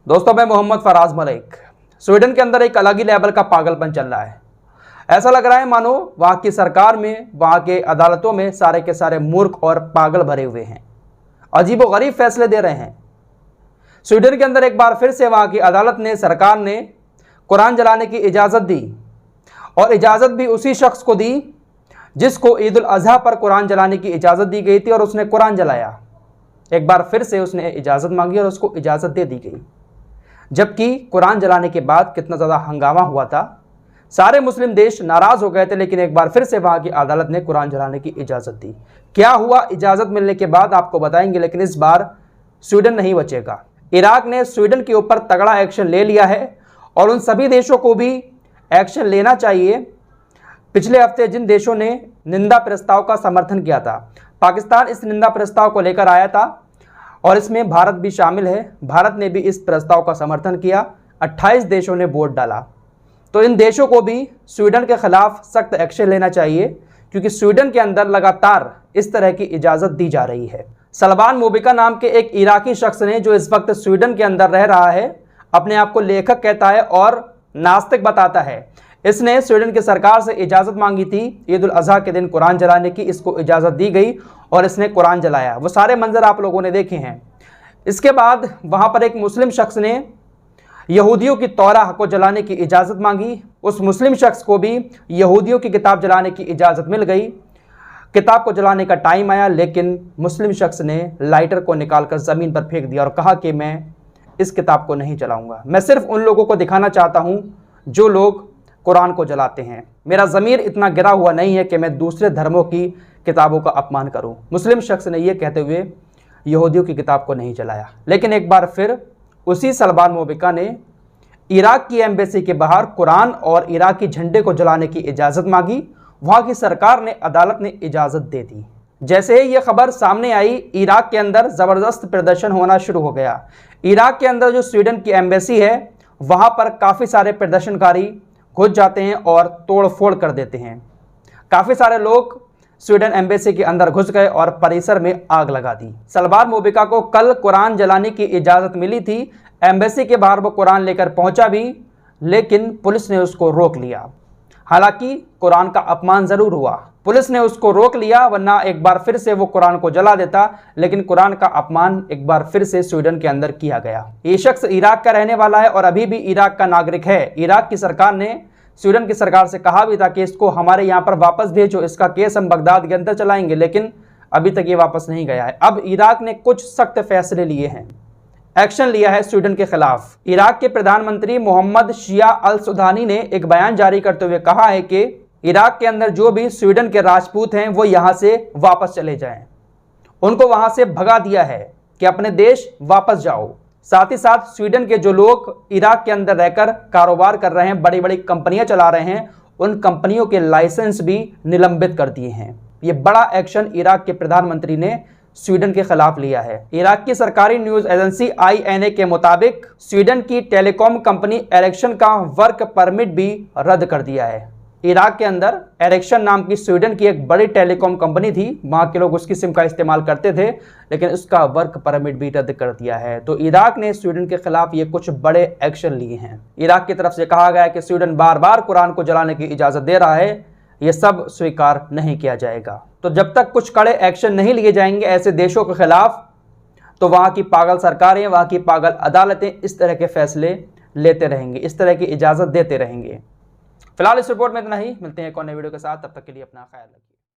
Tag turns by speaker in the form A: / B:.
A: दोस्तों, मैं मोहम्मद फराज मलिक। स्वीडन के अंदर एक अलग ही लेवल का पागलपन चल रहा है। ऐसा लग रहा है मानो वहां की सरकार में, वहां के अदालतों में सारे के सारे मूर्ख और पागल भरे हुए हैं, अजीबोगरीब फैसले दे रहे हैं। स्वीडन के अंदर एक बार फिर से वहां की अदालत ने, सरकार ने कुरान जलाने की इजाज़त दी, और इजाज़त भी उसी शख्स को दी जिसको ईद उल अजहा पर कुरान जलाने की इजाज़त दी गई थी, और उसने कुरान जलाया। एक बार फिर से उसने इजाज़त मांगी और उसको इजाज़त दे दी गई, जबकि कुरान जलाने के बाद कितना ज़्यादा हंगामा हुआ था। सारे मुस्लिम देश नाराज़ हो गए थे, लेकिन एक बार फिर से वहाँ की अदालत ने कुरान जलाने की इजाज़त दी। क्या हुआ इजाज़त मिलने के बाद आपको बताएंगे, लेकिन इस बार स्वीडन नहीं बचेगा। इराक ने स्वीडन के ऊपर तगड़ा एक्शन ले लिया है, और उन सभी देशों को भी एक्शन लेना चाहिए। पिछले हफ्ते जिन देशों ने निंदा प्रस्ताव का समर्थन किया था, पाकिस्तान इस निंदा प्रस्ताव को लेकर आया था, और इसमें भारत भी शामिल है। भारत ने भी इस प्रस्ताव का समर्थन किया। 28 देशों ने वोट डाला। तो इन देशों को भी स्वीडन के खिलाफ सख्त एक्शन लेना चाहिए, क्योंकि स्वीडन के अंदर लगातार इस तरह की इजाज़त दी जा रही है। सलमान मोबिका नाम के एक इराकी शख्स ने, जो इस वक्त स्वीडन के अंदर रह रहा है, अपने आप को लेखक कहता है और नास्तिक बताता है, इसने स्वीडन की सरकार से इजाज़त मांगी थी ईद उल अजहा के दिन कुरान जलाने की। इसको इजाज़त दी गई और इसने कुरान जलाया। वो सारे मंजर आप लोगों ने देखे हैं। इसके बाद वहाँ पर एक मुस्लिम शख्स ने यहूदियों की तौराह को जलाने की इजाज़त मांगी। उस मुस्लिम शख्स को भी यहूदियों की किताब जलाने की इजाज़त मिल गई। किताब को जलाने का टाइम आया, लेकिन मुस्लिम शख्स ने लाइटर को निकालकर ज़मीन पर फेंक दिया और कहा कि मैं इस किताब को नहीं जलाऊंगा। मैं सिर्फ उन लोगों को दिखाना चाहता हूं जो लोग कुरान को जलाते हैं। मेरा ज़मीर इतना गिरा हुआ नहीं है कि मैं दूसरे धर्मों की किताबों का अपमान करूं। मुस्लिम शख्स ने यह कहते हुए यहूदियों की किताब को नहीं जलाया। लेकिन एक बार फिर उसी सलमान मोबिका ने इराक की एम्बेसी के बाहर कुरान और इराकी झंडे को जलाने की इजाज़त मांगी। वहाँ की सरकार ने, अदालत ने इजाज़त दे दी। जैसे ही ये खबर सामने आई, इराक के अंदर ज़बरदस्त प्रदर्शन होना शुरू हो गया। इराक के अंदर जो स्वीडन की एम्बेसी है, वहाँ पर काफ़ी सारे प्रदर्शनकारी घुस जाते हैं और तोड़ फोड़ कर देते हैं। काफ़ी सारे लोग स्वीडन एम्बेसी के अंदर घुस गए और परिसर में आग लगा दी। सलमान मोबिका को कल कुरान जलाने की इजाज़त मिली थी। एम्बेसी के बाहर वो कुरान लेकर पहुंचा भी, लेकिन पुलिस ने उसको रोक लिया। हालांकि कुरान का अपमान ज़रूर हुआ, पुलिस ने उसको रोक लिया, वरना एक बार फिर से वो कुरान को जला देता। लेकिन कुरान का अपमान एक बार फिर से स्वीडन के अंदर किया गया। ये शख्स इराक का रहने वाला है और अभी भी इराक का नागरिक है। इराक की सरकार ने स्वीडन की सरकार से कहा भी था कि इसको हमारे यहाँ पर वापस भेजो, इसका केस हम बगदाद के अंदर चलाएंगे, लेकिन अभी तक ये वापस नहीं गया है। अब इराक ने कुछ सख्त फैसले लिए हैं, एक्शन लिया है स्वीडन के खिलाफ। इराक के प्रधानमंत्री मोहम्मद शिया अल सुधानी ने एक बयान जारी करते हुए कहा है कि इराक के अंदर जो भी स्वीडन के राजपूत हैं वो यहाँ से वापस चले जाएं। उनको वहाँ से भगा दिया है कि अपने देश वापस जाओ। साथ ही साथ स्वीडन के जो लोग इराक के अंदर रहकर कारोबार कर रहे हैं, बड़ी बड़ी कंपनियां चला रहे हैं, उन कंपनियों के लाइसेंस भी निलंबित कर दिए हैं। ये बड़ा एक्शन इराक के प्रधानमंत्री ने स्वीडन के खिलाफ लिया है। इराक की सरकारी न्यूज एजेंसी INA के मुताबिक स्वीडन की टेलीकॉम कंपनी एरिक्सन का वर्क परमिट भी रद्द कर दिया है। इराक के अंदर एरिक्सन नाम की स्वीडन की एक बड़ी टेलीकॉम कंपनी थी, वहाँ के लोग उसकी सिम का इस्तेमाल करते थे, लेकिन उसका वर्क परमिट भी रद्द कर दिया है। तो इराक ने स्वीडन के खिलाफ ये कुछ बड़े एक्शन लिए हैं। इराक की तरफ से कहा गया है कि स्वीडन बार बार कुरान को जलाने की इजाज़त दे रहा है, ये सब स्वीकार नहीं किया जाएगा। तो जब तक कुछ कड़े एक्शन नहीं लिए जाएंगे ऐसे देशों के खिलाफ, तो वहाँ की पागल सरकारें, वहाँ की पागल अदालतें इस तरह के फैसले लेते रहेंगे, इस तरह की इजाज़त देते रहेंगे। फिलहाल इस रिपोर्ट में इतना ही। मिलते हैं एक और नए वीडियो के साथ, तब तक के लिए अपना ख्याल रखिए।